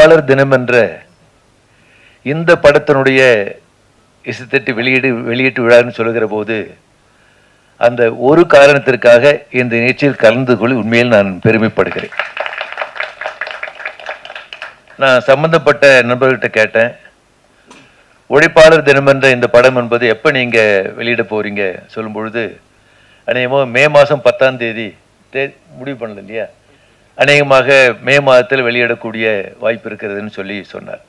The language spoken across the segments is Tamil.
உழைப்பாளர் தினம் என்ற இந்த படத்தினுடைய இசைத்தட்டு வெளியீட்டு விழான்னு சொல்லுகிற போது அந்த ஒரு காரணத்திற்காக இந்த நிகழ்ச்சியில் கலந்து கொள்ள உண்மையில் நான் பெருமைப்படுகிறேன். நான் சம்பந்தப்பட்ட நண்பர்கிட்ட கேட்டேன், உழைப்பாளர் தினம் என்ற இந்த படம் என்பது எப்போ நீங்கள் வெளியிட போகிறீங்க சொல்லும் பொழுது, அநேகமாக மே மாதம் 10ஆம் தேதி முடிவு பண்ணல இல்லையா, அநேகமாக மே மாதத்தில் வெளியிடக்கூடிய வாய்ப்பு இருக்கிறதுன்னு சொல்லி சொன்னார்.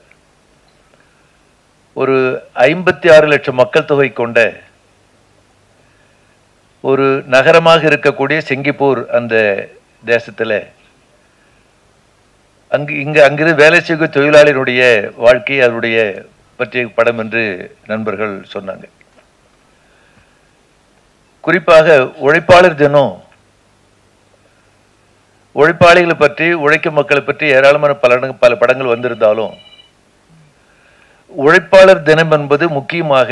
ஒரு 56 லட்சம் மக்கள் தொகை கொண்ட ஒரு நகரமாக இருக்கக்கூடிய சிங்கப்பூர் அந்த தேசத்தில் அங்கிருந்து வேலை செய்யும் தொழிலாளியினுடைய வாழ்க்கை அவருடைய பற்றிய படம் என்று நண்பர்கள் சொன்னாங்க. குறிப்பாக உழைப்பாளர் தினம் உழைப்பாளிகளை பற்றி உழைக்கும் மக்களை பற்றி ஏராளமான பல படங்கள் வந்திருந்தாலும் உழைப்பாளர் தினம் என்பது முக்கியமாக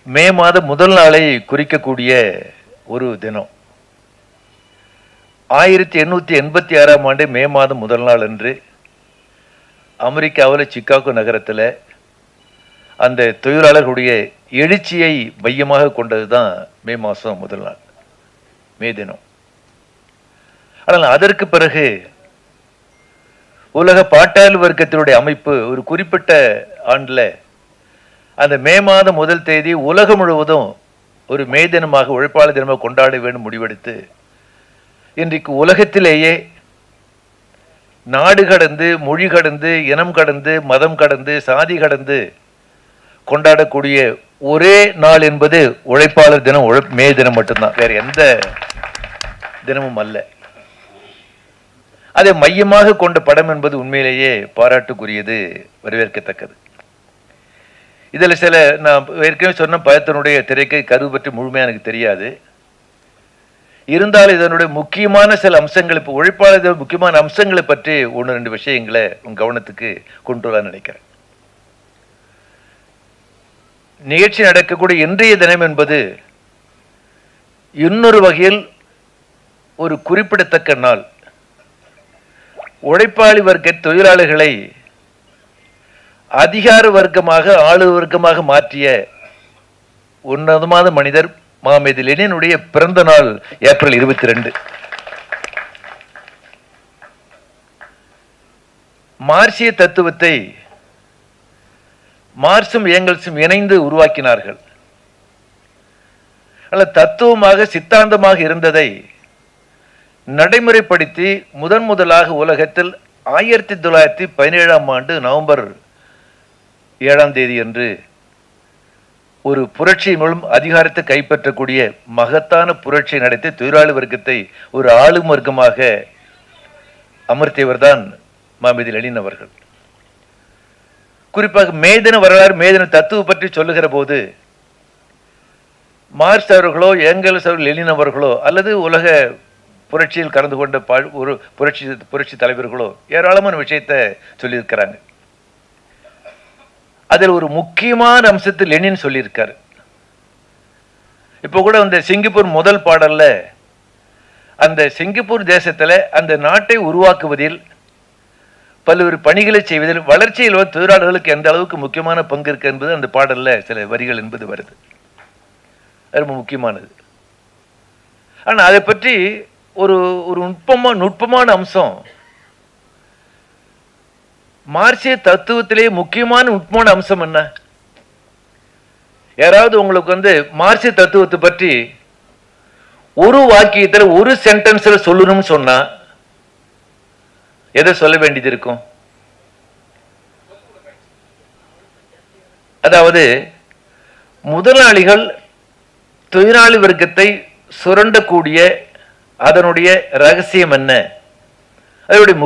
மே மாத முதல் நாளை குறிக்கக்கூடிய ஒரு தினம். 1886ஆம் ஆண்டு மே மாதம் முதல் நாள் அன்று அமெரிக்காவில் சிகாகோ நகரத்தில் அந்த தொழிலாளர்களுடைய எழுச்சியை மையமாக கொண்டது தான் மே மாதம் முதல் நாள், மே தினம். ஆனால் அதற்கு பிறகு உலக பாட்டாளி வர்க்கத்தினுடைய அமைப்பு ஒரு குறிப்பிட்ட ஆண்டில் அந்த மே மாதம் முதல் தேதி உலகம் முழுவதும் ஒரு மே தினமாக உழைப்பாளர் தினமாக கொண்டாட வேண்டும் முடிவெடுத்து இன்றைக்கு உலகத்திலேயே நாடு கடந்து மொழி கடந்து இனம் கடந்து மதம் கடந்து சாதி கடந்து கொண்டாடக்கூடிய ஒரே நாள் என்பது உழைப்பாளர் தினம், மே தினம் மட்டும்தான், வேற எந்த தினமும் அல்ல. அதை மையமாக கொண்ட படம் என்பது உண்மையிலேயே பாராட்டுக்குரியது, வரவேற்கத்தக்கது. இதில் சில நான் ஏற்கனவே சொன்ன படத்தினுடைய திரைக்கை கரு பற்றி முழுமையாக எனக்கு தெரியாது. இருந்தாலும் இதனுடைய முக்கியமான சில அம்சங்கள், இப்போ உழைப்பாளர் முக்கியமான அம்சங்களை பற்றி 1-2 விஷயங்களை உங்கள் கவனத்துக்கு கொண்டு வரலான்னு நினைக்கிறேன். நிகழ்ச்சி நடக்கக்கூடிய இன்றைய தினம் என்பது இன்னொரு வகையில் ஒரு குறிப்பிடத்தக்க நாள். உழைப்பாளி வர்க்க தொழிலாளர்களை அதிகார வர்க்கமாக ஆளு வர்க்கமாக மாற்றிய உன்னதமான மனிதர் மாமேதி லெனினுடைய பிறந்த நாள் ஏப்ரல் 22. மார்க்சிய தத்துவத்தை மார்க்சும் ஏங்கல்ஸும் இணைந்து உருவாக்கினார்கள். தத்துவமாக சித்தாந்தமாக இருந்ததை நடைமுறைப்படுத்தி முதலாக உலகத்தில் 1917ஆம் ஆண்டு நவம்பர் 7ஆம் தேதி அன்று ஒரு புரட்சி மூலம் அதிகாரத்தை கைப்பற்றக்கூடிய மகத்தான புரட்சி நடத்தி தொழிலாளி வர்க்கத்தை ஒரு ஆளும் வர்க்கமாக அமர்த்தியவர் தான் மாமேதி லெனின் அவர்கள். குறிப்பாக மேதின வரலாறு, மேதின தத்துவம் பற்றி சொல்லுகிற போது மார்க்ஸ் அவர்களோ ஏங்கல்ஸ் அவர்கள் லெனின் அவர்களோ அல்லது உலக புரட்சியில் கலந்து கொண்ட ஒரு புரட்சி தலைவர்களோ ஏராளமான விஷயத்தை சொல்லியிருக்கிறாங்க. அதில் ஒரு முக்கியமான அம்சத்தை லெனின் சொல்லியிருக்காரு. இப்போ கூட அந்த சிங்கப்பூர் முதல் பாடல்ல அந்த சிங்கப்பூர் தேசத்தில் அந்த நாட்டை உருவாக்குவதில் பல்வேறு பணிகளை செய்வதில் வளர்ச்சியில் தொழிலாளர்களுக்கு எந்த அளவுக்கு முக்கியமான பங்கு இருக்கு என்பது அந்த பாடல்ல சில வரிகள் என்பது வருது. ரொம்ப முக்கியமானது. ஆனால் அதை பற்றி ஒரு நுட்பமான அம்சம் மார்க்சிய தத்துவத்திலே முக்கியமான நுட்பமான அம்சம் என்ன? யாராவது உங்களுக்கு மார்க்சிய தத்துவத்தை பற்றி ஒரு வாக்கியத்தில் ஒரு சென்டென்ஸ்ல சொல்லணும்னு சொன்னா எதை சொல்ல வேண்டியது இருக்கும்? அதாவது முதலாளிகள் தொழிலாளி வர்க்கத்தை சுரண்டக்கூடிய அதனுடைய ரகசியம் என்ன, அதனுடைய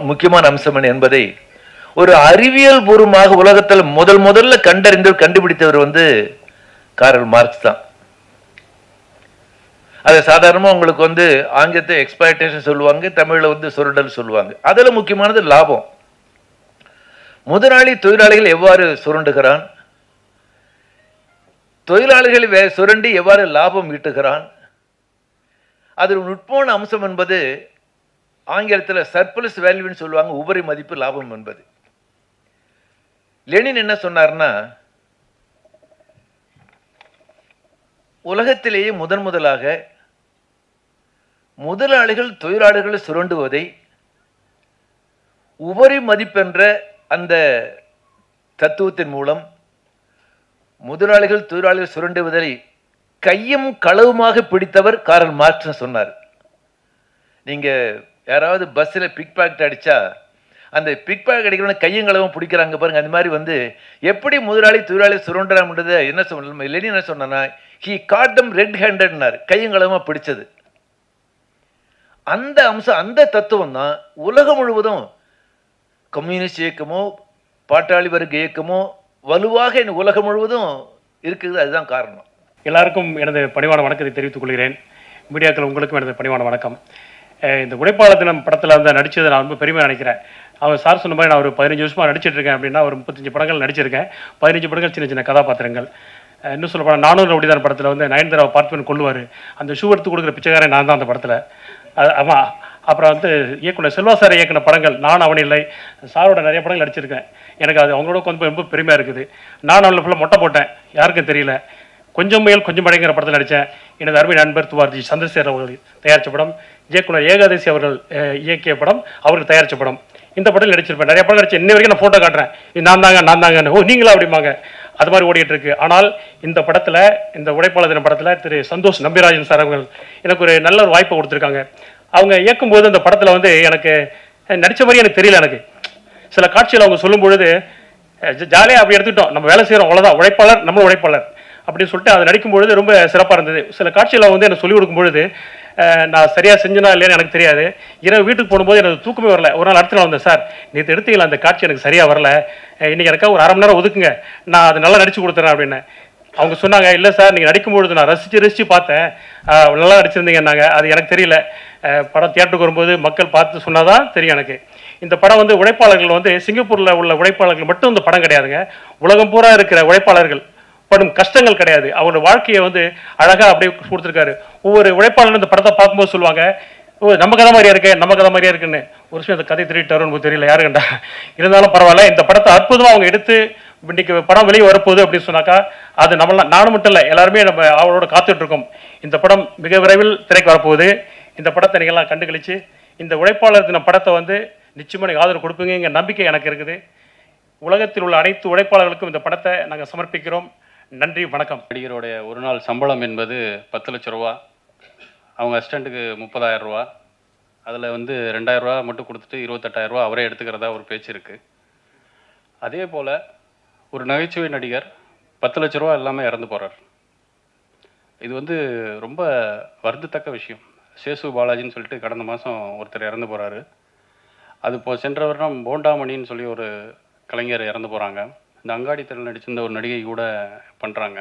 முக்கியமான அம்சம் என்ன என்பதை ஒரு அறிவியல் பூர்வமாக உலகத்தில் முதல்ல கண்டுபிடித்தவர் காரல் மார்க்ஸ் தான். அதை சாதாரணமாக உங்களுக்கு ஆங்கிலத்தை எக்ஸ்பிளாய்டேஷன் சொல்லுவாங்க, தமிழில் சுரண்டல் சொல்லுவாங்க. அதில் முக்கியமானது லாபம். முதலாளி தொழிலாளிகள் எவ்வாறு சுரண்டுகிறான், தொழிலாளிகளை சுரண்டி எவ்வாறு லாபம் ஈட்டுகிறான், அதில் நுட்பமான அம்சம் என்பது ஆங்கிலத்தில் சர்ப்ளஸ் வேல்யூன்னு சொல்லுவாங்க, உபரி மதிப்பு லாபம் என்பது. லெனின் என்ன சொன்னார்னா, உலகத்திலேயே முதலாக முதலாளிகள் தொழிலாளர்களை சுரண்டுவதை உபரி மதிப்பென்ற அந்த தத்துவத்தின் மூலம் முதலாளிகள் தொழிலாளர்கள் சுரண்டுவதை கையும் களவுமாக பிடித்தவர் காரல் மார்க்ஸ் சொன்னார். நீங்க யாராவது பஸ்ஸில் பிக் பாக்கெட் அடிச்சா அந்த பிக் பாக்கெட் அடிக்கிறவங்க கையும் களவும் பிடிக்கிறாங்க பாருங்க. அந்த மாதிரி வந்து எப்படி முதலாளி தொழிலாளி சுரண்டுறான்றதை என்ன சொல்ல லெனின் என்ன சொன்னா, ஹி காட் தம் ரெட் ஹேண்டட்னார், கையும் களவுமா பிடிச்சது. அந்த அம்சம், அந்த தத்துவம் தான் உலகம் முழுவதும் கம்யூனிஸ்ட் இயக்கமோ பாட்டாளி வர்க்க இயக்கமோ வலுவாக உலகம் முழுவதும் இருக்குது. அதுதான் காரணம். எல்லாருக்கும் எனது பணிவான வணக்கத்தை தெரிவித்துக் கொள்கிறேன். மீடியாக்கள் உங்களுக்கும் எனது பணிவான வணக்கம். இந்த உழைப்பாளர் தினம் படத்தில் வந்து நடித்ததை நான் ரொம்ப பெருமையாக நினைக்கிறேன். அவர் சார் சொன்ன மாதிரி நான் ஒரு 15 வருஷமாக நடிச்சிட்டு இருக்கேன் அப்படின்னா, ஒரு 35 படங்கள் நடிச்சிருக்கேன். 15 படங்கள் சின்ன சின்ன கதாபாத்திரங்கள். இன்னும் சொல்ல போனால் 400 ரவுடிதான் படத்தில் வந்து நயன்தாராவை பார்த்து கொள்ளுவார். அந்த ஷூ எடுத்து கொடுக்குற பிச்சைக்காரன் நான் தான் அந்த படத்தில். ஆமாம். அப்புறம் வந்து இயக்குனர் செல்வா சார் இயக்குன படங்கள் நான் அவன் இல்லை, சாரோட நிறைய படங்கள் நடிச்சிருக்கேன். எனக்கு அது அவங்களோட கொஞ்சம் ரொம்ப பெருமையாக இருக்குது. நான் அவனில் ஃபுல்லாக மொட்டை போட்டேன், யாருக்கும் தெரியல. கொஞ்சம் முயல் கொஞ்சம் படைங்கிற படத்தில் நடித்தேன். எனது அருமை நண்பர் துவார்ஜி சந்திரசேகர் அவர்கள் தயாரித்த படம், இயக்குனர் ஏகாதசி அவர்கள் இயக்கிய படம், அவர்கள் தயாரித்த படம். இந்த படத்தில் நடிச்சிருப்பேன். நிறைய படம் நடிச்சேன். இன்ன வரைக்கும் நான் ஃபோட்டோ காட்டுறேன், நான் தாங்க ஓ நீங்களா அப்படிம்பாங்க. அது மாதிரி ஓடிட்டு இருக்கு. ஆனால் இந்த படத்தில், இந்த உழைப்பாளர் தின படத்தில் திரு சந்தோஷ் நம்பிராஜன் சார் அவர்கள் எனக்கு ஒரு நல்ல ஒரு வாய்ப்பை கொடுத்துருக்காங்க. அவங்க இயக்கும்போது அந்த படத்தில் வந்து எனக்கு நடித்த மாதிரி எனக்கு தெரியல. எனக்கு சில காட்சிகள் அவங்க சொல்லும் பொழுது ஜாலியாக அப்படி எடுத்துக்கிட்டோம், நம்ம வேலை செய்கிறோம் அவ்வளோதான், உழைப்பாளர் நம்மளும் உழைப்பாளர் அப்படின்னு சொல்லிட்டு அதை நடிக்கும்பொழுது ரொம்ப சிறப்பாக இருந்தது. சில காட்சிகளை வந்து எனக்கு சொல்லிக் கொடுக்கும்பொழுது நான் சரியாக செஞ்சனா இல்லையான்னு எனக்கு தெரியாது. இரவு வீட்டுக்கு போகும்போது எனக்கு தூக்கமே வரல. ஒரு நாள் அடுத்த நாள் வந்தேன், சார் நேற்று எடுத்தீங்களா அந்த காட்சி எனக்கு சரியாக வரல, இன்றைக்கி எனக்காக ஒரு 1/2 மணி நேரம் ஒதுக்குங்க, நான் அதை நல்லா நடிச்சு கொடுத்துறேன் அப்படின்னு. அவங்க சொன்னாங்க, இல்லை சார் நீங்கள் நடிக்கும்பொழுது நான் ரசித்து பார்த்தேன், நல்லா நடிச்சிருந்தீங்கன்னாங்க. அது எனக்கு தெரியல. படம் தியேட்டருக்கு வரும்போது மக்கள் பார்த்து சொன்னால் தான் தெரியும் எனக்கு. இந்த படம் வந்து உழைப்பாளர்கள் வந்து சிங்கப்பூரில் உள்ள உழைப்பாளர்கள் மட்டும் இந்த படம் கிடையாதுங்க. உலகம் பூரா இருக்கிற உழைப்பாளர்கள் படும் கஷ்டங்கள் கிடையாது, அவங்களோட வாழ்க்கையை வந்து அழகாக அப்படியே கொடுத்துருக்காரு. ஒவ்வொரு உழைப்பாளரும் இந்த படத்தை பார்க்கும்போது சொல்லுவாங்க, ஓ நம்ம கதை மாதிரியா இருக்கு, நம்ம கதை மாதிரியா இருக்குன்னு. ஒரு விஷயம் அந்த கதை திருட்டாருன்னு நமக்கு தெரியல, யாரு கண்டா. இருந்தாலும் பரவாயில்ல, இந்த படத்தை அற்புதமாக அவங்க எடுத்து இன்னைக்கு படம் வெளியே வரப்போகுது அப்படின்னு சொன்னாக்கா அது நானும் மட்டும் இல்லை, எல்லாருமே நம்ம அவளோட காத்துட்டு இருக்கோம். இந்த படம் மிக விரைவில் திரைக்கு வரப்போகுது. இந்த படத்தை நீங்கள்லாம் கண்டுகளிச்சு இந்த உழைப்பாளர் தின படத்தை வந்து நிச்சயமாக நீங்கள் ஆதரவு கொடுப்பீங்க நம்பிக்கை எனக்கு இருக்குது. உலகத்தில் உள்ள அனைத்து உழைப்பாளர்களுக்கும் இந்த படத்தை நாங்கள் சமர்ப்பிக்கிறோம். நன்றி, வணக்கம். நடிகருடைய ஒரு நாள் சம்பளம் என்பது 10 லட்ச ரூபா, அவங்க அசிஸ்டண்ட்டுக்கு 30,000 ரூபா, அதில் வந்து 2,000 ரூபா மட்டும் கொடுத்துட்டு 28,000 ரூபா அவரே எடுத்துக்கிறதா ஒரு பேச்சு இருக்குது. அதே போல் ஒரு நகைச்சுவை நடிகர் 10 லட்ச ரூபா எல்லாமே இறந்து போகிறார். இது வந்து ரொம்ப வருந்தத்தக்க விஷயம். சேசு பாலாஜின்னு சொல்லிட்டு கடந்த மாதம் ஒருத்தர் இறந்து போகிறாரு. அது சென்ற வருடம் போண்டாமணின்னு சொல்லி ஒரு கலைஞர் இறந்து போகிறாங்க. இந்த அங்காடி தெருவில் நடிச்சிருந்த ஒரு நடிகை கூட பண்ணுறாங்க.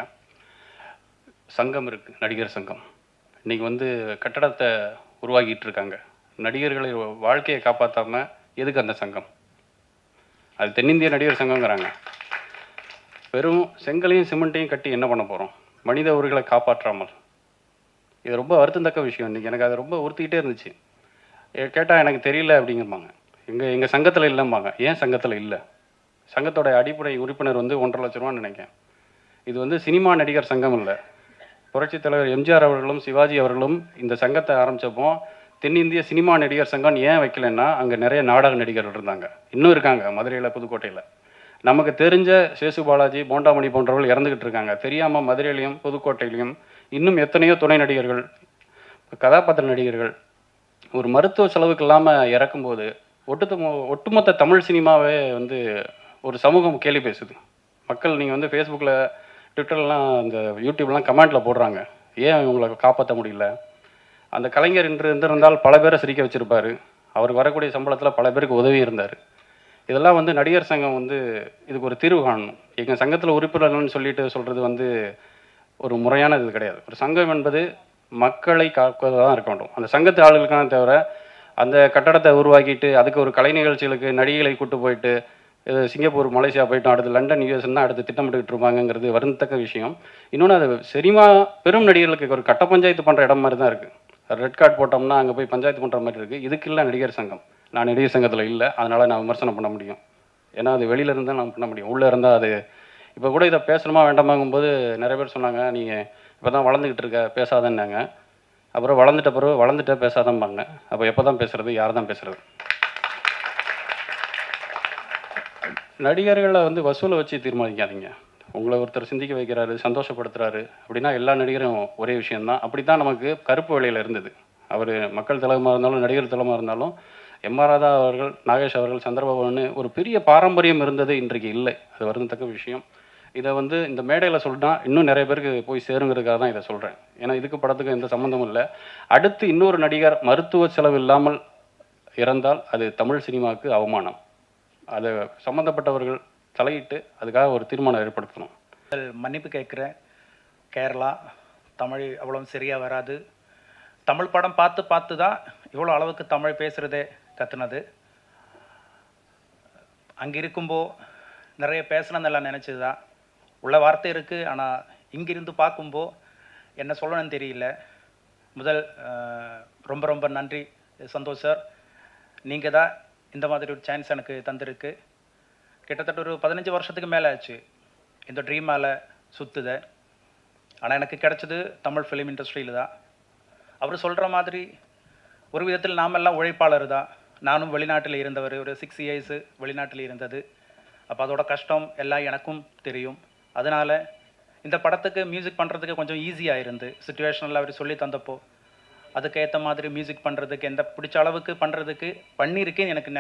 சங்கம் இருக்குது, நடிகர் சங்கம். இன்றைக்கி வந்து கட்டடத்தை உருவாக்கிட்டு இருக்காங்க. நடிகர்களை வாழ்க்கையை காப்பாற்றாமல் எதுக்கு அந்த சங்கம்? அது தென்னிந்திய நடிகர் சங்கங்கிறாங்க. வெறும் செங்கலையும் சிமெண்ட்டையும் கட்டி என்ன பண்ண போகிறோம்? மனித உரிமைகளை காப்பாற்றாமல். இது ரொம்ப வருத்தத்தக்க விஷயம். இன்றைக்கி எனக்கு அது ரொம்ப உறுத்திக்கிட்டே இருந்துச்சு. கேட்டால் எனக்கு தெரியல அப்படிங்கிறப்பாங்க. எங்கள் சங்கத்தில் இல்லைம்பாங்க. ஏன் சங்கத்தில் இல்லை? சங்கத்தோட அடிப்படை உறுப்பினர் வந்து 1,50,000 லட்ச ரூபான்னு நினைக்கிறேன். இது வந்து சினிமா நடிகர் சங்கம் இல்லை. புரட்சித் தலைவர் எம்ஜிஆர் அவர்களும் சிவாஜி அவர்களும் இந்த சங்கத்தை ஆரம்பித்தப்போ தென்னிந்திய சினிமா நடிகர் சங்கம் ஏன் வைக்கலைன்னா, அங்கே நிறைய நாடக நடிகர்கள் இருந்தாங்க, இன்னும் இருக்காங்க மதுரையில், புதுக்கோட்டையில். நமக்கு தெரிஞ்ச சேசு பாலாஜி, போண்டாமணி போன்றவர்கள் இறந்துக்கிட்டு இருக்காங்க. தெரியாமல் மதுரையிலையும் புதுக்கோட்டையிலையும் இன்னும் எத்தனையோ துணை நடிகர்கள், கதாபாத்திர நடிகர்கள் ஒரு மருத்துவ செலவுக்கு இல்லாமல் இறக்கும்போது ஒட்டுமொத்த தமிழ் சினிமாவே வந்து ஒரு சமூகம் கேலி பேசுது. மக்கள் நீங்கள் வந்து ஃபேஸ்புக்கில், ட்விட்டர்லாம், அந்த யூடியூப்லாம் கமெண்ட்டில் போடுறாங்க, ஏன் இவங்களை காப்பாற்ற முடியல? அந்த கலைஞர் இன்று இருந்திருந்தால் பல பேரை சிரிக்க வச்சுருப்பார். அவருக்கு வரக்கூடிய சம்பளத்தில் பல பேருக்கு உதவி இருந்தார். இதெல்லாம் வந்து நடிகர் சங்கம் வந்து இதுக்கு ஒரு தீர்வு காணணும். எங்கள் சங்கத்தில் உறுப்பினர்கள்னு சொல்லிட்டு சொல்கிறது வந்து ஒரு முறையான இது கிடையாது. ஒரு சங்கம் என்பது மக்களை காப்பதாக தான் இருக்க வேண்டும். அந்த சங்கத்து ஆளுகளுக்கான தவிர அந்த கட்டடத்தை உருவாக்கிட்டு அதுக்கு ஒரு கலை நிகழ்ச்சிகளுக்கு நடிகைகளை கூட்டு போயிட்டு சிங்கப்பூர், மலேசியா போயிட்டோம், அடுத்து லண்டன், யூஎஸ்ன்னா அடுத்து திட்டமிட்டுக்கிட்டு இருப்பாங்கிறது வருந்தத்தக்க விஷயம். இன்னொன்று, அது சினிமா பெரும் நடிகர்களுக்கு ஒரு கட்ட பஞ்சாயத்து பண்ணுற இடம் மாதிரி தான் இருக்குது. ரெட் கார்டு போட்டோம்னா அங்கே போய் பஞ்சாயத்து பண்ணுற மாதிரி இருக்குது. இதுக்கு இல்லை நடிகர் சங்கம். நான் நடிகர் சங்கத்தில் இல்லை, அதனால் நான் விமர்சனம் பண்ண முடியும். ஏன்னா அது வெளியில இருந்தால் நான் பண்ண முடியும், உள்ளே இருந்தால் அது. இப்போ கூட இதை பேசணுமா வேண்டாமாங்கும்போது நிறைய பேர் சொன்னாங்க, நீங்கள் இப்போ தான் வளர்ந்துக்கிட்டு இருக்க பேசாதன்னாங்க. அப்புறம் வளர்ந்துட்ட பிறகு வளர்ந்துட்டே பேசாதம்பாங்க. அப்போ எப்போ தான் பேசுறது, யார் தான் பேசுறது? நடிகர்களை வந்து வசூலை வச்சு தீர்மானிக்காதீங்க. உங்களை ஒருத்தர் சிந்திக்க வைக்கிறாரு, சந்தோஷப்படுத்துறாரு அப்படின்னா எல்லா நடிகரும் ஒரே விஷயம்தான். அப்படி தான் நமக்கு கருப்பு வேலையில் இருந்தது. அவர் மக்கள் தலைவமாக இருந்தாலும் நடிகர் தலைவமாக இருந்தாலும் எம்.ஆர். ராதா அவர்கள், நாகேஷ் அவர்கள், சந்திரபாபுன்னு ஒரு பெரிய பாரம்பரியம் இருந்தது இன்றைக்கு இல்லை. அது வருந்தத்தக்க விஷயம். இதை வந்து இந்த மேடையில் சொன்னால் இன்னும் நிறைய பேருக்கு போய் சேருங்கிறதுக்காக தான் இதை சொல்கிறேன். ஏன்னா இதுக்கு படத்துக்கு எந்த சம்மந்தமும் இல்லை. அடுத்து இன்னொரு நடிகர் மருத்துவ செலவு இல்லாமல் இறந்தால் அது தமிழ் சினிமாவுக்கு அவமானம். அதை சம்மந்தப்பட்டவர்கள் தலையிட்டு அதுக்காக ஒரு தீர்மானம் ஏற்படுத்தணும். மன்னிப்பு கேட்குறேன். கேரளா தமிழ் அவ்வளோ சரியாக வராது. தமிழ் படம் பார்த்து தான் இவ்வளோ அளவுக்கு தமிழ் பேசுகிறதே கற்றுனது. அங்கே இருக்கும்போது நிறைய பேசணுன்னெல்லாம் நினச்சது தான். உள்ள வார்த்தை இருக்குது, ஆனால் இங்கிருந்து பார்க்கும்போது என்ன சொல்லணும்னு தெரியல. முதல் ரொம்ப ரொம்ப நன்றி சந்தோஷ் சார். நீங்கள் தான் இந்த மாதிரி ஒரு சான்ஸ் எனக்கு தந்திருக்கு. கிட்டத்தட்ட ஒரு 15 வருஷத்துக்கு மேலே ஆச்சு இந்த ட்ரீமால் சுற்றுத. ஆனால் எனக்கு கிடைச்சது தமிழ் ஃபிலிம் இண்டஸ்ட்ரியில் தான். அவர் சொல்கிற மாதிரி ஒரு விதத்தில் நாமெல்லாம் உழைப்பாளர் தான். நானும் வெளிநாட்டில் இருந்தவர், ஒரு 6 இயர்ஸு வெளிநாட்டில் இருந்தது. அப்போ அதோட கஷ்டம் எல்லாம் எனக்கும் தெரியும். அதனால் இந்த படத்துக்கு மியூசிக் பண்ணுறதுக்கு கொஞ்சம் ஈஸியாக இருந்து சுச்சுவேஷனில் அவர் சொல்லி தந்தப்போ அதுக்கேற்ற மாதிரி மியூசிக் பண்ணுறதுக்கு எந்த பிடிச்ச அளவுக்கு பண்ணுறதுக்கு பண்ணியிருக்கேன்னு எனக்கு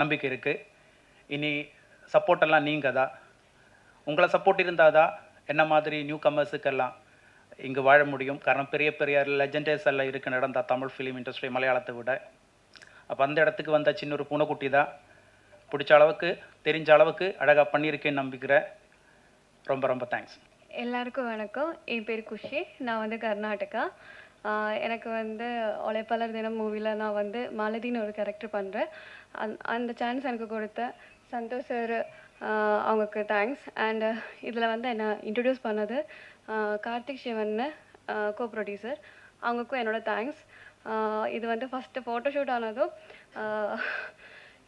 நம்பிக்கை இருக்குது. இனி சப்போர்ட்டெல்லாம் நீங்கள் தான். உங்களை சப்போர்ட் இருந்தால் தான் என்ன மாதிரி நியூ கமர்ஸுக்கெல்லாம் இங்கே வாழ முடியும். காரணம் பெரிய பெரிய லெஜெண்டர்ஸ் எல்லாம் இருக்கு நடந்தா தமிழ் ஃபிலிம் இண்டஸ்ட்ரி மலையாளத்தை விட. அப்போ அந்த இடத்துக்கு வந்த சின்ன ஒரு பூனைக்குட்டி தான். பிடிச்ச அளவுக்கு தெரிஞ்ச அளவுக்கு அழகாக பண்ணியிருக்கேன்னு நம்பிக்கிறேன். ரொம்ப ரொம்ப தேங்க்ஸ். எல்லாருக்கும் வணக்கம். என் பேர் குஷி. நான் வந்து கர்நாடகா. எனக்கு வந்து உழைப்பாளர் தினம் மூவியில் நான் வந்து மாலதின்னு ஒரு கேரக்டர் பண்ணுறேன். அந்த சான்ஸ் எனக்கு கொடுத்த சந்தோஷ் சார், அவங்களுக்கு தேங்க்ஸ். அண்டு இதில் வந்து என்னை இன்ட்ரடியூஸ் பண்ணது கார்த்திக் சிவன்னு கோ ப்ரொடியூசர், அவங்களுக்கும் என்னோட தேங்க்ஸ். இது வந்து ஃபஸ்ட்டு ஃபோட்டோஷூட் ஆனதும்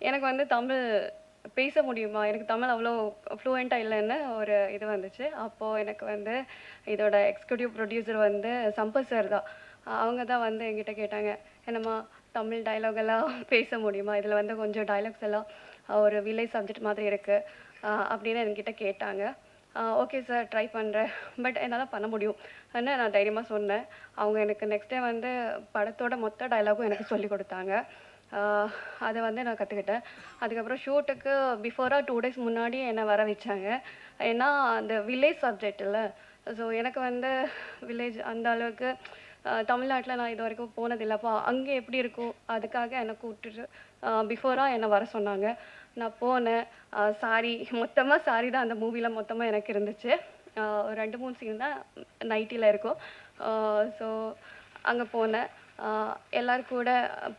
எனக்கு வந்து தமிழ் பேச முடியுமா, எனக்கு தமிழ் அவ்வளோ ஃப்ளூயண்ட்டாக இல்லைன்னு ஒரு இது வந்துச்சு. அப்போது எனக்கு வந்து இதோட எக்ஸிக்யூட்டிவ் ப்ரொடியூசர் வந்து சம்பத் சார் தான். அவங்க தான் வந்து என்கிட்ட கேட்டாங்க, என்னம்மா தமிழ் டைலாக் எல்லாம் பேச முடியுமா, இதில் வந்து கொஞ்சம் டைலாக்ஸ் எல்லாம் ஒரு வில்லேஜ் சப்ஜெக்ட் மாதிரி இருக்குது அப்படின்னு என்கிட்ட கேட்டாங்க. ஓகே சார், ட்ரை பண்ணுறேன், பட் என்னால் பண்ண முடியும் என்ன நான் தைரியமாக சொன்னேன். அவங்க எனக்கு நெக்ஸ்ட் டே வந்து படத்தோட மொத்த டைலாகும் எனக்கு சொல்லி கொடுத்தாங்க. அதை வந்து நான் கற்றுக்கிட்டேன். அதுக்கப்புறம் ஷூட்டுக்கு பிஃபோராக 2 days முன்னாடி என்னை வர வச்சாங்க. ஏன்னா அந்த வில்லேஜ் சப்ஜெக்ட் இல்லை. ஸோ எனக்கு வந்து வில்லேஜ் அந்த அளவுக்கு தமிழ்நாட்டில் நான் இது வரைக்கும் போனதில்லைப்பா, அங்கே எப்படி இருக்கும், அதுக்காக என்னை கூப்பிட்டுட்டு பிஃபோராக என்னை வர சொன்னாங்க. நான் போனேன். சாரி, மொத்தமாக சாரி தான் அந்த மூவியில் மொத்தமாக எனக்கு இருந்துச்சு. ஒரு 2-3 சீன் தான் நைட்டியில் இருக்கும். ஸோ அங்கே போனேன். எல்லோரும் கூட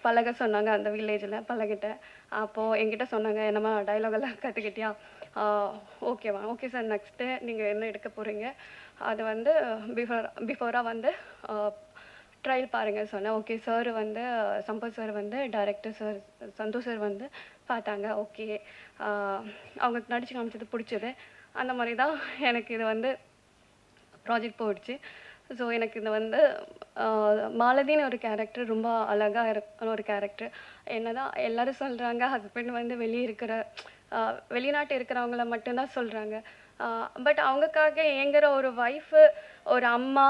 பழக சொன்னாங்க. அந்த வில்லேஜில் பழகிட்டேன். அப்போது என்கிட்ட சொன்னாங்க, என்னம்மா டைலாகெல்லாம் கற்றுக்கிட்டியா? ஓகேவா, ஓகே சார், நெக்ஸ்ட்டு நீங்கள் என்ன எடுக்க போகிறீங்க, அது வந்து பிஃபோராக வந்து ட்ரையல் பாருங்கள் சொன்னேன். ஓகே சார் வந்து சம்பத் சார் வந்து டைரக்டர் சார் சந்தோஷ் சார் வந்து பார்த்தாங்க. ஓகே, அவங்க நடித்து காமிச்சது பிடிச்சது. அந்த மாதிரி தான் எனக்கு இது வந்து ப்ராஜெக்ட் போயிடுச்சு. ஸோ எனக்கு இது வந்து மாலதின்னு ஒரு கேரக்டர் ரொம்ப அழகாக இருக்கிற ஒரு கேரக்டர். என்ன தான் எல்லோரும் சொல்கிறாங்க, ஹஸ்பண்ட் வந்து வெளிநாட்டு இருக்கிறவங்கள மட்டும்தான் சொல்கிறாங்க. பட் அவங்களுக்காக ஏங்குற ஒரு ஒய்ஃபு, ஒரு அம்மா,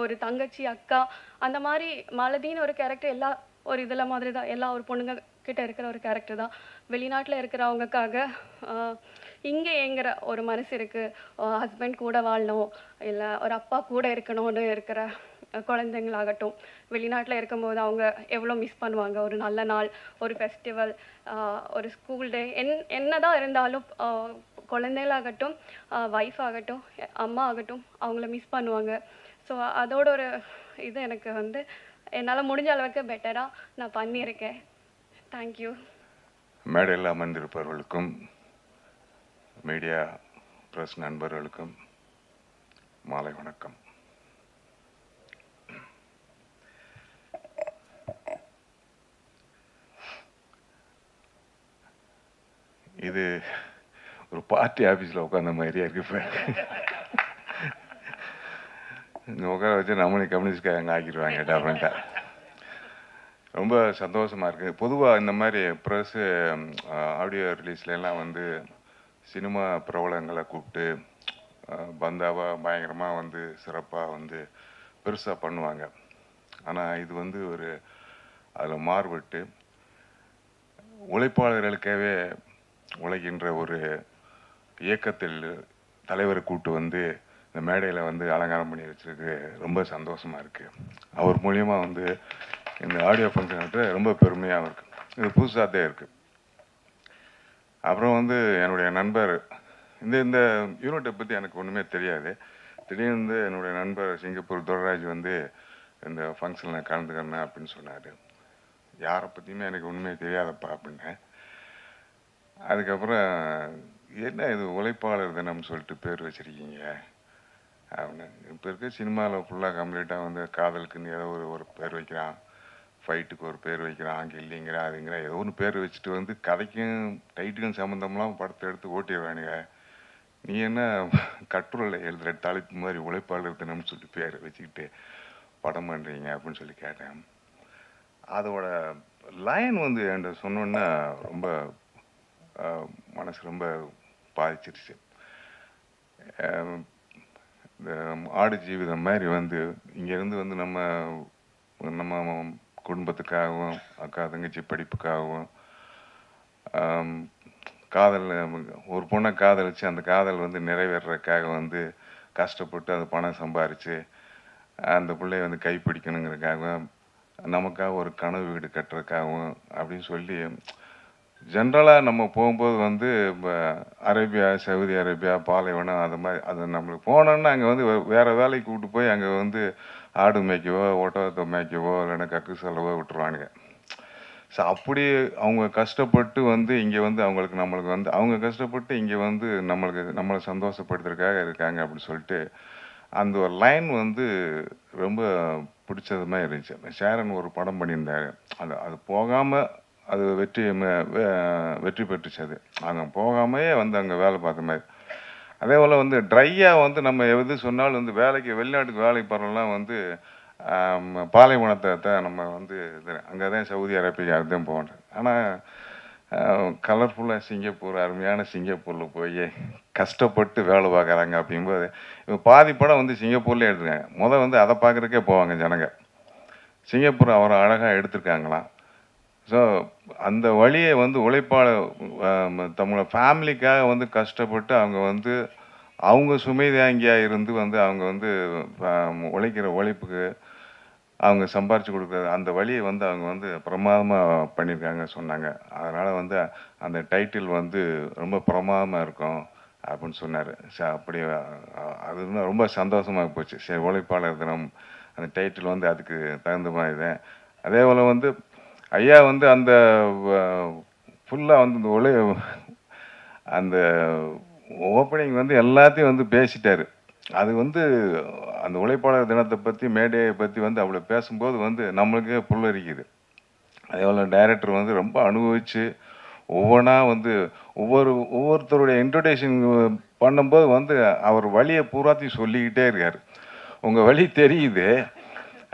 ஒரு தங்கச்சி, அக்கா, அந்த மாதிரி மாலதின்னு ஒரு கேரக்டர் எல்லா ஒரு இதில் மாதிரி தான். எல்லா ஒரு பொண்ணுங்க கிட்ட இருக்கிற ஒரு கேரக்டர் தான். வெளிநாட்டில் இருக்கிறவங்களுக்காக இங்கே ஏங்குற ஒரு மனசு இருக்குது. ஹஸ்பண்ட் கூட வாழணும், இல்லை ஒரு அப்பா கூட இருக்கணும்னு இருக்கிற குழந்தைங்களாகட்டும், வெளிநாட்டில் இருக்கும்போது அவங்க எவ்வளோ மிஸ் பண்ணுவாங்க. ஒரு நல்ல நாள், ஒரு ஃபெஸ்டிவல், ஒரு ஸ்கூல் டே, என்ன தான் இருந்தாலும் குழந்தைகளாகட்டும், ஒய்ஃப் ஆகட்டும், அம்மா ஆகட்டும், அவங்கள மிஸ் பண்ணுவாங்க. ஸோ அதோட ஒரு இது எனக்கு வந்து என்னால் முடிஞ்ச அளவுக்கு பெட்டராக நான் பண்ணியிருக்கேன். தேங்க்யூ. மேடையில் அமர்ந்திருப்பவர்களுக்கும் மீடியா பிரஸ் நண்பர்களுக்கும் மாலை வணக்கம். இது ஒரு பார்ட்டி ஆஃபீஸில் உட்காந்த மாதிரியே இருக்கு. இப்போ இங்கே உட்கார வச்சு நம்மளே கம்யூனிஸ்ட்காரங்க ஆக்கிடுவாங்க டெஃபரெண்ட்டாக. ரொம்ப சந்தோஷமாக இருக்குது. பொதுவாக இந்த மாதிரி ப்ரெஸ்ஸு ஆடியோ ரிலீஸ்லாம் வந்து சினிமா பிரபலங்களை கூப்பிட்டு பந்தாவாக பயங்கரமாக வந்து சிறப்பாக வந்து பெருசாக பண்ணுவாங்க. ஆனால் இது வந்து ஒரு அதில் மாறுபட்டு உழைப்பாளர்களுக்காகவே உழைக்கின்ற ஒரு இயக்கத்தில் தலைவரை கூப்பிட்டு வந்து இந்த மேடையில் வந்து அலங்காரம் பண்ணி வச்சிருக்கு. ரொம்ப சந்தோஷமாக இருக்குது. அவர் மூலியமாக வந்து இந்த ஆடியோ ஃபங்க்ஷன் ரொம்ப பெருமையாக இருக்குது. இது புதுசாக தான் இருக்குது. அப்புறம் வந்து என்னுடைய நண்பர் இந்த யூனிட்டை பற்றி எனக்கு ஒன்றுமே தெரியாது. திடீர்னு என்னுடைய நண்பர் சிங்கப்பூர் துரைராஜ் வந்து இந்த ஃபங்க்ஷனில் கலந்துக்கிறேன் அப்படின்னு சொன்னார். யாரை பற்றியுமே எனக்கு ஒன்றுமே தெரியாதப்பா அப்படின்னேன். அதுக்கப்புறம் என்ன இது உழைப்பாளர் தினம்னு சொல்லிட்டு பேர் வச்சுருக்கீங்க அப்படின்னு. இப்போ இருக்க சினிமாவில் ஃபுல்லாக கம்ப்ளீட்டாக வந்து காதலுக்குன்னு ஏதோ ஒரு பேர் வைக்கிறான், ஃபைட்டுக்கு ஒரு பேர் வைக்கிறான், அங்கே இல்லைங்கிறா அதுங்கிற ஏதோ ஒன்று பேர் வச்சுட்டு வந்து கதைக்கும் டைட்டுக்கும் சம்மந்தம்லாம் படத்தை எடுத்து ஓட்டிடுவானுங்க. நீ என்ன கட்டுரையில் எழுதுகிற தலைப்பு மாதிரி உழைப்பாளர் தினம்னு சொல்லிட்டு பேர் வச்சுக்கிட்டு படம் பண்ணுறீங்க அப்படின்னு சொல்லி கேட்டேன். அதோட லைன் வந்து என்கிட்ட சொன்னோன்னா ரொம்ப மனசு ரொம்ப பாதிச்சிருச்சு. இந்த ஆடு ஜீவிதம் மாதிரி வந்து இங்கேருந்து வந்து நம்ம குடும்பத்துக்காகவும் அக்கா தங்கச்சி படிப்புக்காகவும் காதல் ஒரு பொண்ணை காதலிச்சு அந்த காதல் வந்து நிறைவேறதுக்காக வந்து கஷ்டப்பட்டு அது பணம் சம்பாரித்து அந்த பிள்ளைய வந்து கைப்பிடிக்கணுங்கிறதுக்காகவும் நமக்காக ஒரு கனவு வீடு கட்டுறதுக்காகவும் அப்படின்னு சொல்லி ஜென்ரலாக நம்ம போகும்போது வந்து இப்போ அரேபியா, சவுதி அரேபியா, பாலைவனம் அது மாதிரி அது நம்மளுக்கு போனோன்னா அங்கே வந்து வேறு வேலைக்கு கூப்பிட்டு போய் அங்கே வந்து ஆடு மேய்க்கவோ ஒட்டகத்தை மேய்க்கவோ இல்லைன்னா கக்கு செலவோ விட்டுருவானுங்க. ஸோ அப்படி அவங்க கஷ்டப்பட்டு வந்து இங்கே வந்து நம்மளுக்கு வந்து அவங்க கஷ்டப்பட்டு இங்கே வந்து நம்மளை சந்தோஷப்படுத்துறதுக்காக இருக்காங்க அப்படின்னு சொல்லிட்டு அந்த ஒரு லைன் வந்து ரொம்ப பிடிச்சது மாதிரி இருந்துச்சு. ஷேரன் ஒரு படம் பண்ணியிருந்தாரு. அது போகாமல் அது வெற்றி பெற்றுச்சு. அது அங்கே போகாமையே வந்து அங்கே வேலை பார்த்த மாதிரி. அதே போல் வந்து ட்ரையாக வந்து நம்ம எது சொன்னாலும் வந்து வெளிநாட்டுக்கு வேலைக்கு போகிறோம்லாம் வந்து பாலைவனத்தை தான் நம்ம வந்து அங்கே தான் சவுதி அரேபியா அதுதான் போகிறோம். ஆனால் கலர்ஃபுல்லாக சிங்கப்பூர், அருமையான சிங்கப்பூரில் போய் கஷ்டப்பட்டு வேலை பார்க்குறாங்க. அப்படிங்கும்போது இப்போ பாதி படம் வந்து சிங்கப்பூர்லேயே எடுத்துருக்காங்க. வந்து அதை பார்க்குறதுக்கே போவாங்க ஜனங்க. சிங்கப்பூர் அவரை அழகாக எடுத்திருக்காங்களாம். ஸோ அந்த வழியை வந்து உழைப்பாளர் தமிழ ஃபேமிலிக்காக வந்து கஷ்டப்பட்டு அவங்க வந்து அவங்க சுமை தாங்கியாக இருந்து வந்து அவங்க வந்து உழைக்கிற உழைப்புக்கு அவங்க சம்பாரித்து கொடுக்குற அந்த வழியை வந்து அவங்க வந்து பிரமாதமாக பண்ணியிருக்காங்க சொன்னாங்க. அதனால் வந்து அந்த டைட்டில் வந்து ரொம்ப பிரமாதமாக இருக்கும் அப்படின்னு சொன்னார். அப்படி அது ரொம்ப சந்தோஷமாக போச்சு. சரி, உழைப்பாளர் தினம் அந்த டைட்டில் வந்து அதுக்கு தகுந்த மாதிரி தான். அதே போல் வந்து ஐயா வந்து அந்த ஃபுல்லாக வந்து அந்த ஓப்பனிங் வந்து எல்லாத்தையும் வந்து பேசிட்டாரு. அது வந்து அந்த உழைப்பாளர் தினத்தை பற்றி மேடையை பற்றி வந்து அவ்வளோ பேசும்போது வந்து நம்மளுக்கே புல்லரிக்குது. அதே போல் டைரக்டர் வந்து ரொம்ப அனுபவித்து ஒவ்வொன்றா வந்து ஒவ்வொருத்தருடைய இன்ட்ரொடக்ஷன் பண்ணும்போது வந்து அவர் வழியை பூராத்தையும் சொல்லிக்கிட்டே இருக்கார். உங்கள் வழி தெரியுது,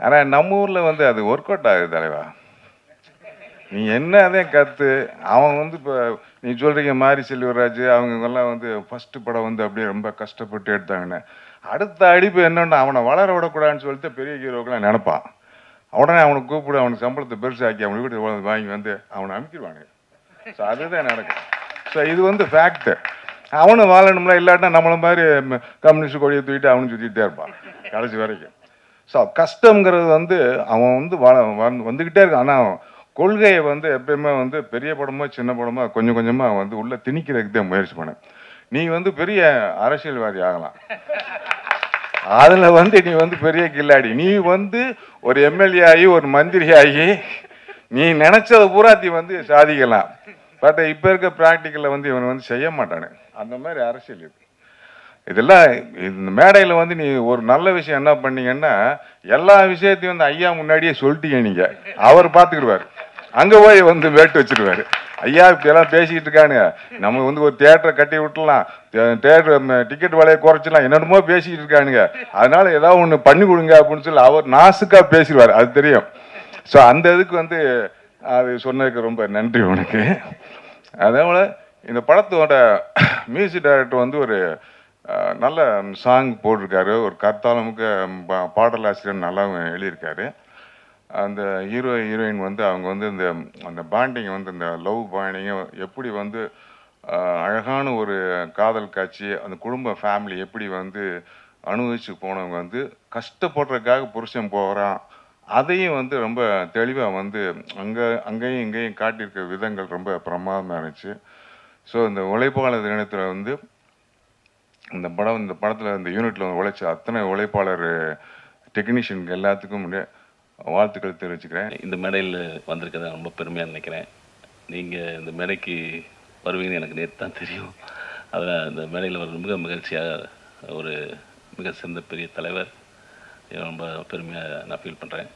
ஆனால் நம்ம ஊரில் வந்து அது ஒர்க் அவுட் ஆகுது தலைவா. நீ என்ன அதே கற்று அவன் வந்து இப்போ நீ சொல்கிறீங்க மாரி செல்வராஜ் அவங்கெல்லாம் வந்து ஃபஸ்ட்டு படம் வந்து அப்படியே ரொம்ப கஷ்டப்பட்டு எடுத்தாங்கன்னு அடுத்த அடிப்பு என்னன்னா அவனை வளர விடக்கூடாதுன்னு சொல்லிட்டு பெரிய ஹீரோக்கெல்லாம் நினைப்பான். உடனே அவனை கூப்பிடு, அவனுக்கு சம்பளத்தை பெருசாக்கி அவனை வீட்டு வாங்கி வந்து அவனை அனுப்பிடுவாங்க. ஸோ அதுதான் நடக்கும். ஸோ இது வந்து ஃபேக்ட்டு. அவனும் வாழணும்ல, இல்லாட்டினா நம்மளை மாதிரி கம்யூனிஸ்ட் கொடியை தூக்கிட்டு அவனும் சுற்றிக்கிட்டே இருப்பான் கடைசி வரைக்கும். ஸோ கஷ்டங்கிறது வந்து அவன் வந்து வந்துக்கிட்டே இருக்கான். ஆனால் கொள்கையை வந்து எப்பயுமே வந்து பெரிய படமோ சின்ன படமோ கொஞ்சம் கொஞ்சமாக வந்து உள்ள திணிக்கிறதுக்கு தான் முயற்சி பண்ணேன். நீ வந்து பெரிய அரசியல்வாதி ஆகலாம், அதில் வந்து நீ வந்து பெரிய கில்லாடி, நீ வந்து ஒரு எம்எல்ஏ ஆகி ஒரு மந்திரி ஆகி நீ நினைச்சதை பூராத்தி வந்து சாதிக்கலாம். பட் இப்போ இருக்க ப்ராக்டிக்கலில் வந்து இவனை வந்து செய்ய மாட்டானு. அந்த மாதிரி அரசியல் இது. இதெல்லாம் இந்த மேடையில் வந்து நீ ஒரு நல்ல விஷயம் என்ன பண்ணீங்கன்னா எல்லா விஷயத்தையும் வந்து ஐயா முன்னாடியே சொல்லிட்டீங்க. நீங்கள் அவர் பார்த்துக்கிடுவார், அங்கே போய் வந்து வேட்டு வச்சிருவாரு. ஐயா இப்படியெல்லாம் பேசிக்கிட்டு இருக்கானுங்க, நம்ம வந்து ஒரு தியேட்டரை கட்டி விட்டுலாம், தியேட்டர் டிக்கெட் விலையை குறைச்சிடலாம், என்னென்னமோ பேசிக்கிட்டு இருக்கானுங்க, அதனால ஏதாவது ஒன்று பண்ணி கொடுங்க அப்படின்னு சொல்லி அவர் நாசுக்காக பேசிடுவார், அது தெரியும். ஸோ அந்த இதுக்கு வந்து அது சொன்னதுக்கு ரொம்ப நன்றி உனக்கு. அதே போல் இந்த படத்தோட மியூசிக் டைரக்டர் வந்து ஒரு நல்ல சாங் போட்டிருக்காரு, ஒரு கர்த்தாலமுக்கு பாடலாசிரியர் நல்லா எழுதியிருக்காரு. அந்த ஹீரோ ஹீரோயின் வந்து அவங்க வந்து அந்த பாண்டிங் வந்து இந்த லவ் பாண்டிங்கை எப்படி வந்து அழகான ஒரு காதல் காட்சி, அந்த குடும்ப ஃபேமிலி எப்படி வந்து அனுபவிச்சு போனவங்க வந்து கஷ்டப்படுறதுக்காக புருஷன் போகிறான், அதையும் வந்து ரொம்ப தெளிவாக வந்து அங்கேயும் இங்கேயும் காட்டியிருக்க விதங்கள் ரொம்ப பிரமாதமாக இருந்துச்சு. ஸோ இந்த உழைப்பாளர் தினத்தில் வந்து இந்த படத்தில் இந்த யூனிட்டில் உழைச்ச அத்தனை உழைப்பாளர் டெக்னீஷியனுக்கு எல்லாத்துக்கும் வாழ்த்துக்கள் தெரிவிச்சுக்கிறேன். இந்த மேடையில் வந்திருக்கதை ரொம்ப பெருமையாக நினைக்கிறேன். நீங்கள் இந்த மேடைக்கு வருவீங்கன்னு எனக்கு நேற்று தான் தெரியும். அதில் இந்த மேடையில் வர மிக மகிழ்ச்சியாக ஒரு மிக சிறந்த பெரிய தலைவர், ரொம்ப பெருமையாக நான் ஃபீல் பண்ணுறேன்.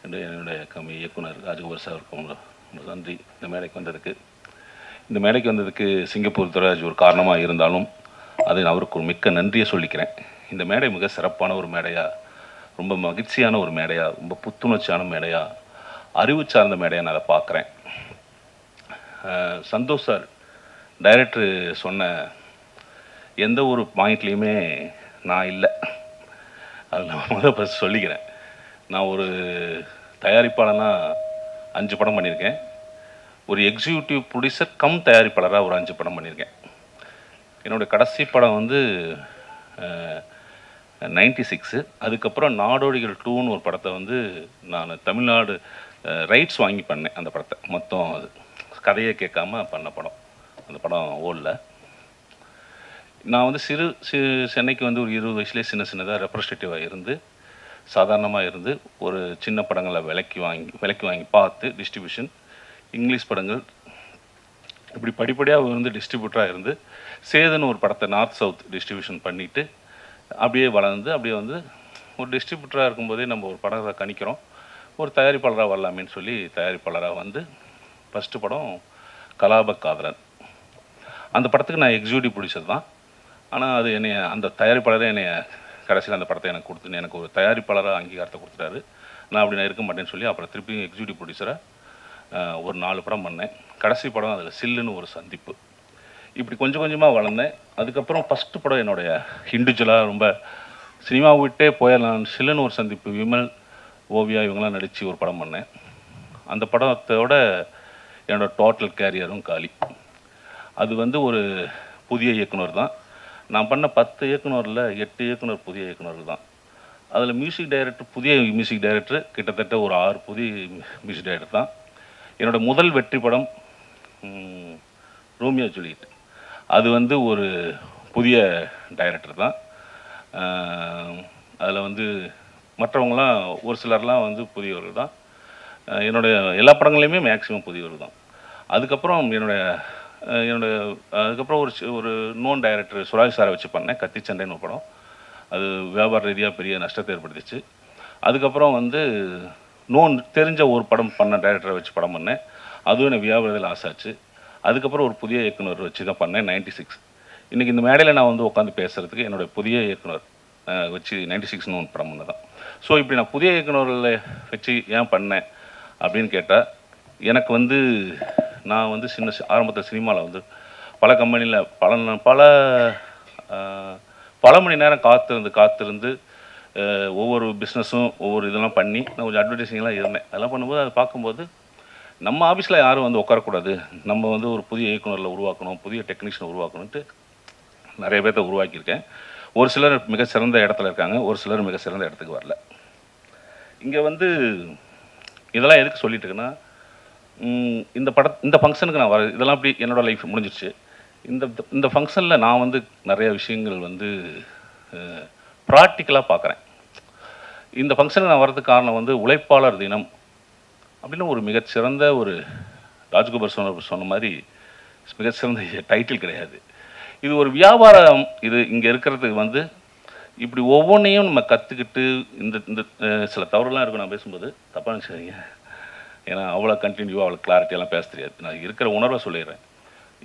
என்னுடைய இயக்குனர் ராஜகோபால் சாருக்கு ரொம்ப நன்றி இந்த மேடைக்கு வந்ததுக்கு. இந்த மேடைக்கு வந்ததுக்கு சிங்கப்பூர் துரைராஜ் ஒரு காரணமாக இருந்தாலும் அதை நான் அவருக்கு ஒரு மிக்க நன்றியை சொல்லிக்கிறேன். இந்த மேடை மிக சிறப்பான ஒரு மேடையாக, ரொம்ப மகிழ்ச்சியான ஒரு மேடையாக, ரொம்ப புத்துணர்ச்சியான மேடையாக, அறிவு சார்ந்த மேடையாக நான் அதை பார்க்குறேன். சந்தோஷ் சார் டைரக்டர் சொன்ன எந்த ஒரு பாயிண்ட்லேயுமே நான் இல்லை, அது நான் முதல் ஃபஸ்ட் சொல்லிக்கிறேன். நான் ஒரு தயாரிப்பாளனாக 5 படம் பண்ணியிருக்கேன், ஒரு எக்ஸிக்யூட்டிவ் ப்ரொடியூசர் கம் தயாரிப்பாளராக ஒரு 5 படம் பண்ணியிருக்கேன். என்னுடைய கடைசி படம் வந்து 96. அதுக்கப்புறம் நாடோடிகள் 2ன்னு ஒரு படத்தை வந்து நான் தமிழ்நாடு ரைட்ஸ் வாங்கி பண்ணேன். அந்த படத்தை மொத்தம் அது கதையை கேட்காம பண்ண படம். அந்த படம் ஓடல. நான் வந்து சென்னைக்கு வந்து ஒரு 20 வயசுலேயே சின்னதாக ரெப்ரஸன்டேட்டிவாக இருந்து, சாதாரணமாக இருந்து, ஒரு சின்ன படங்களை விலைக்கு வாங்கி பார்த்து டிஸ்ட்ரிபியூஷன், இங்கிலீஷ் படங்கள் இப்படி படிப்படியாக வந்து டிஸ்ட்ரிபியூட்டராக இருந்து, சேதுன்னு ஒரு படத்தை நார்த் சவுத் டிஸ்ட்ரிபியூஷன் பண்ணிவிட்டு அப்படியே வளர்ந்து, அப்படியே வந்து ஒரு டிஸ்ட்ரிபியூட்டராக இருக்கும்போதே நம்ம ஒரு படத்தை கணிக்கிறோம், ஒரு தயாரிப்பாளராக வரலாமேன்னு சொல்லி தயாரிப்பாளராக வந்து ஃபஸ்ட்டு படம் கலாப காதலன். அந்த படத்துக்கு நான் எக்ஸிக்யூட்டிவ் ப்ரொடியூசர் தான். ஆனால் அது அந்த தயாரிப்பாளரே கடைசியில் அந்த படத்தை எனக்கு கொடுத்துன்னு எனக்கு ஒரு தயாரிப்பாளராக அங்கீகாரத்தை கொடுத்துட்டாரு. நான் அப்படி நான் இருக்க மாட்டேன்னு சொல்லி அப்புறம் திருப்பி எக்ஸிக்யூட்டிவ் ப்ரொடியூசராக ஒரு 4 படம் பண்ணேன். கடைசி படம் அதில் சில்லுன்னு ஒரு சந்திப்பு. இப்படி கொஞ்சம் கொஞ்சமாக வளர்ந்தேன். அதுக்கப்புறம் ஃபஸ்ட்டு படம் என்னுடைய இண்டிவிஜுவலாக ரொம்ப சினிமா விட்டே போயிடலாம், சில்லுன்னு ஒரு சந்திப்பு, விமல், ஓவியா இவங்கெல்லாம் நடித்து ஒரு படம் பண்ணேன். அந்த படத்தோட என்னோடய டோட்டல் கேரியரும் காலி. அது வந்து ஒரு புதிய இயக்குனர் தான். நான் பண்ண 10 இயக்குனரில் 8 இயக்குனர் புதிய இயக்குனர் தான். அதில் புதிய மியூசிக் டைரக்டர் கிட்டத்தட்ட ஒரு 6 புதிய மியூசிக் டைரக்டர் தான். என்னோடய முதல் வெற்றி படம் ரோமியோ ஜூலியட், அது வந்து ஒரு புதிய டைரக்டர் தான். அதில் வந்து மற்றவங்களாம் ஒரு சிலர்லாம் வந்து புதியவர்கள் தான். என்னுடைய எல்லா படங்களையுமே மேக்ஸிமம் புதியவர்கள் தான். அதுக்கப்புறம் அதுக்கப்புறம் ஒரு நோன் டைரக்டர் சுராஜ் சாரை வச்சு பண்ணேன், கத்தி சண்டைன்னு ஒரு படம். அது வியாபார ரீதியாக பெரிய நஷ்டத்தை ஏற்படுத்திச்சு. அதுக்கப்புறம் வந்து தெரிஞ்ச ஒரு படம் பண்ண டைரக்டரை வச்சு படம் பண்ணேன், அதுவும் எனக்கு வியாபாரத்தில் ஆசாச்சு. அதுக்கப்புறம் ஒரு புதிய இயக்குனர் வச்சு தான் பண்ணேன் 96. இன்றைக்கி இந்த மேடையில் நான் வந்து உட்காந்து பேசுகிறதுக்கு என்னுடைய புதிய இயக்குனர் வச்சு 96ன்னு ஒரு படம் பண்ணதான். ஸோ இப்படி நான் புதிய இயக்குனர்களை வச்சு ஏன் பண்ணேன் அப்படின்னு கேட்டால், எனக்கு வந்து நான் வந்து ஆரம்பத்தில் சினிமாவில் வந்து பல கம்பெனியில் பல மணி நேரம் காத்திருந்து ஒவ்வொரு பிஸ்னஸும் ஒவ்வொரு இதெல்லாம் பண்ணி நான் கொஞ்சம் அட்வர்டைஸிங்லாம் இருந்தேன். அதெல்லாம் பண்ணும்போது அதை பார்க்கும்போது நம்ம ஆஃபீஸில் யாரும் வந்து உட்காரக்கூடாது, நம்ம வந்து ஒரு புதிய இயக்குனரில் உருவாக்கணும், புதிய டெக்னீஷியனை உருவாக்கணுன்ட்டு நிறைய பேர்த்த உருவாக்கியிருக்கேன். ஒரு சிலர் மிக சிறந்த இடத்துல இருக்காங்க, ஒரு சிலர் மிக சிறந்த இடத்துக்கு வரல. இங்கே வந்து இதெல்லாம் எதுக்கு சொல்லிட்டு இருக்குன்னா, இந்த ஃபங்க்ஷனுக்கு நான் இதெல்லாம் அப்படி என்னோடய லைஃப் முடிஞ்சிடுச்சு. இந்த ஃபங்க்ஷனில் நான் வந்து நிறைய விஷயங்கள் வந்து ப்ராக்டிக்கலாக பார்க்குறேன். இந்த ஃபங்க்ஷனுக்கு நான் வர்றதுக்கு காரணம் வந்து உழைப்பாளர் தினம் அப்படின்னு ஒரு மிகச்சிறந்த ஒரு ராஜ்கோபால் சொன்ன மாதிரி மிகச்சிறந்த டைட்டில் கிடையாது. இது ஒரு வியாபாரம். இது இங்கே இருக்கிறதுக்கு வந்து இப்படி ஒவ்வொன்றையும் நம்ம கற்றுக்கிட்டு இந்த சில தவறுலாம் இருக்கும். நான் பேசும்போது தப்பாக நினச்சிக்காதீங்க. ஏன்னா அவ்வளோ கண்டினியூவாக அவ்வளோ கிளாரிட்டியெல்லாம் பேச தெரியாது. நான் இருக்கிற உணர்வை சொல்லிடுறேன்.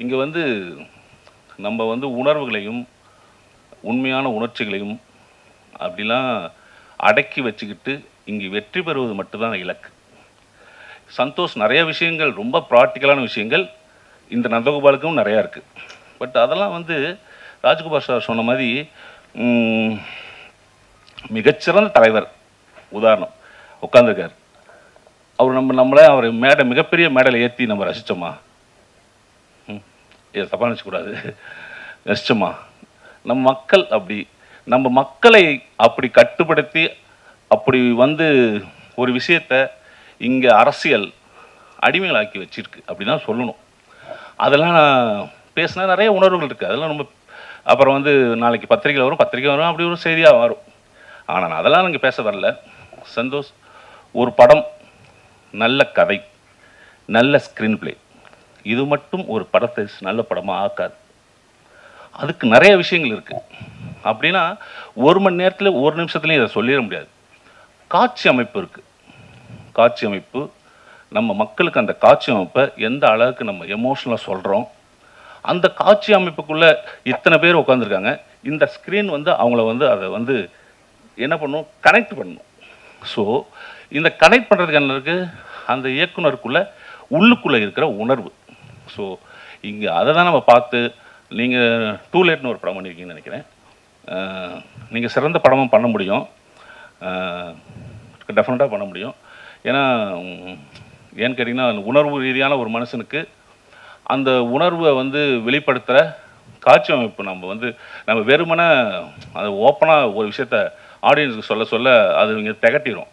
இங்கே வந்து நம்ம வந்து உணர்வுகளையும் உண்மையான உணர்ச்சிகளையும் அப்படிலாம் அடக்கி வச்சுக்கிட்டு இங்கே வெற்றி பெறுவது மட்டும்தான் இலக்கு. சந்தோஷ் நிறைய விஷயங்கள், ரொம்ப ப்ராக்டிக்கலான விஷயங்கள் இந்த நந்தகோபாலுக்கும் நிறையா இருக்குது. பட் அதெல்லாம் வந்து ராஜ்குமார் சார் சொன்ன மாதிரி மிகச்சிறந்த தலைவர் உதாரணம் உட்காந்துருக்கார். அவர் நம்மளை அவர் மிகப்பெரிய மேடையில் ஏற்றி நம்ம ரசித்தோமா? தப்பாக நினச்சக்கூடாது. ரசித்தோமா? நம்ம மக்கள் அப்படி நம்ம மக்களை அப்படி கட்டுப்படுத்தி அப்படி வந்து ஒரு விஷயத்தை இங்கே அரசியல் அடிமைகளாக்கி வச்சிருக்கு அப்படி தான் சொல்லணும். அதெல்லாம் பேசினா நிறைய உணர்வுகள் இருக்குது. அதெல்லாம் ரொம்ப அப்புறம் வந்து நாளைக்கு பத்திரிக்கை வரும் அப்படி ஒரு செய்தியாக வரும். ஆனால் அதெல்லாம் நாங்கள் பேச வரல. சந்தோஷ், ஒரு படம் நல்ல கதை, நல்ல ஸ்க்ரீன் பிளே, இது மட்டும் ஒரு படத்தை நல்ல படமாக ஆக்காது. அதுக்கு நிறைய விஷயங்கள் இருக்குது. அப்படின்னா 1 மணி நேரத்தில் 1 நிமிஷத்துலையும் இதை சொல்லிட முடியாது. காட்சி அமைப்பு இருக்குது. காட்சி அமைப்பு நம்ம மக்களுக்கு அந்த காட்சி அமைப்பை எந்த அளவுக்கு நம்ம எமோஷனலாக சொல்கிறோம், அந்த காட்சி அமைப்புக்குள்ளே இத்தனை பேர் உட்காந்துருக்காங்க. இந்த ஸ்க்ரீன் வந்து அவங்கள வந்து அதை வந்து என்ன பண்ணணும், கனெக்ட் பண்ணணும். ஸோ இந்த கனெக்ட் பண்ணுறதுக்கு என்ன இருக்குது, அந்த இயக்குனருக்குள்ளே உள்ளுக்குள்ளே இருக்கிற உணர்வு. ஸோ இங்கே அதை தான் நம்ம பார்த்து, நீங்கள் டூ லேட்னு ஒரு படம் பண்ணியிருக்கீங்கன்னு நினைக்கிறேன். நீங்கள் சிறந்த படமும் பண்ண முடியும், டெஃபினட்டாக பண்ண முடியும். ஏன்னா ஏன்னு கேட்டிங்கன்னா, உணர்வு ரீதியான ஒரு மனுஷனுக்கு அந்த உணர்வை வந்து வெளிப்படுத்துகிற காட்சி அமைப்பு நம்ம வெறுமனே அது ஓப்பனாக ஒரு விஷயத்த ஆடியன்ஸுக்கு சொல்ல சொல்ல அது இங்கே திகட்டிடும்.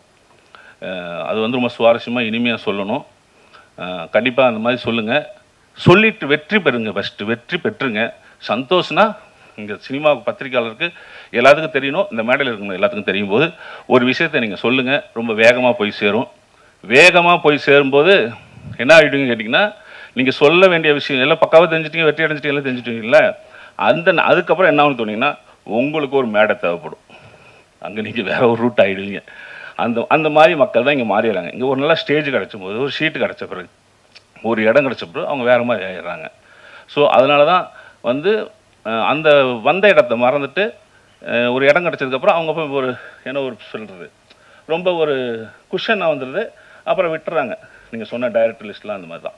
அது வந்து ரொம்ப சுவாரஸ்யமாக இனிமையாக சொல்லணும். கண்டிப்பாக அந்த மாதிரி சொல்லுங்கள். சொல்லிட்டு வெற்றி பெறுங்க. ஃபஸ்ட்டு வெற்றி பெற்றுங்க. சந்தோஷனா இங்கே சினிமா பத்திரிக்கையாளருக்கு எல்லாத்துக்கும் தெரியணும், இந்த மேடையில் இருக்கணும் எல்லாத்துக்கும் தெரியும் போது ஒரு விஷயத்தை நீங்கள் சொல்லுங்கள். ரொம்ப வேகமாக போய் சேரும். வேகமாக போய் சேரும்போது என்ன ஆகிடுங்க கேட்டிங்கன்னா, நீங்கள் சொல்ல வேண்டிய விஷயம் எல்லாம் பக்காவாக தெரிஞ்சிட்டிங்க, வெற்றி அடைஞ்சிட்டிங்க, எல்லாம் தெரிஞ்சிட்டிங்கல்ல, அதுக்கப்புறம் என்ன ஆகுன்னு தோணிங்கன்னா, உங்களுக்கு ஒரு மேடை தேவைப்படும். அங்கே நீங்கள் வேறு ஒரு ரூட் ஆகிடுவீங்க. அந்த மாதிரி மக்கள் தான் இங்கே மாறிடுறாங்க. இங்கே ஒரு நல்ல ஸ்டேஜ் கிடச்சும் போது, ஒரு ஷீட்டு கிடச்ச பிறகு, ஒரு இடம் கிடச்ச பிறகு அவங்க வேறு மாதிரி ஆகிடுறாங்க. ஸோ அதனால தான் வந்து அந்த வந்த இடத்த மறந்துட்டு ஒரு இடம் கிடச்சதுக்கப்புறம் அவங்க போய் ஒரு சொல்கிறது ரொம்ப ஒரு குஷனாக வந்துடுது. அப்புறம் விட்டுறாங்க. நீங்கள் சொன்ன டைரக்டர் லிஸ்ட்லாம் அந்த மாதிரி தான்.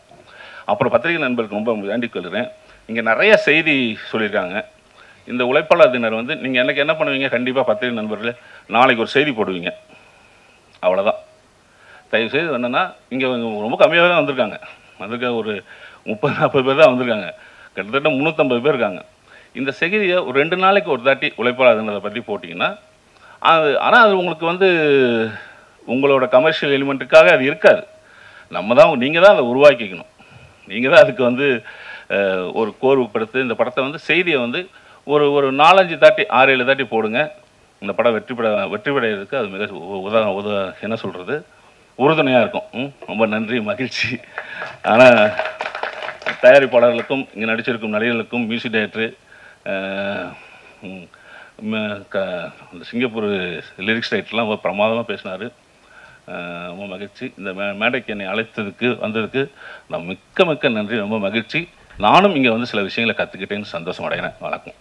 அப்புறம் பத்திரிகை நண்பர்களுக்கு ரொம்ப வேண்டிக் கொள்கிறேன். இங்கே நிறைய செய்தி சொல்லியிருக்காங்க. இந்த உழைப்பாளர் தினர் வந்து நீங்கள் எனக்கு என்ன பண்ணுவீங்க, கண்டிப்பாக பத்திரிகை நண்பர்கள் நாளைக்கு ஒரு செய்தி போடுவீங்க, அவ்வளோதான். தயவுசெய்து என்னென்னா, இங்கே ரொம்ப கம்மியாக தான் வந்திருக்காங்க. ஒரு 30-40 பேர் தான் வந்திருக்காங்க. கிட்டத்தட்ட 350 பேர் இருக்காங்க. இந்த செய்தியை ஒரு 2 நாளைக்கு ஒரு தாட்டி உழைப்பாளர் தினத்தை பற்றி போட்டிங்கன்னா ஆனால் அது உங்களுக்கு வந்து உங்களோட கமர்ஷியல் எலிமெண்ட்டுக்காக அது இருக்காது. நீங்கள் தான் அதை உருவாக்கிக்கணும். நீங்கள் தான் அதுக்கு வந்து ஒரு கோர்வுப்படுத்தி இந்த படத்தை வந்து செய்தியை வந்து ஒரு 4-5 தாட்டி 6-7 தாட்டி போடுங்க. இந்த படம் வெற்றி பெறதுக்கு அது மிக என்ன சொல்கிறது, உறுதுணையாக இருக்கும். ரொம்ப நன்றி, மகிழ்ச்சி. ஆனால் தயாரிப்பாளர்களுக்கும் இங்கே நடிச்சிருக்கும் நடிகர்களுக்கும் மியூசிக் டைரக்டரு இந்த சிங்கப்பூர் லிரிக்ஸ் ரைட்டர்லாம் ரொம்ப பிரமாதமாக பேசினார். ரொம்ப மகிழ்ச்சி. இந்த மேடைக்கு என்னை அழைத்ததுக்கு வந்ததுக்கு நான் மிக்க நன்றி. ரொம்ப மகிழ்ச்சி. நானும் இங்கே வந்து சில விஷயங்களை கற்றுக்கிட்டேன்னு சந்தோஷம் அடைகிறேன். வணக்கம்.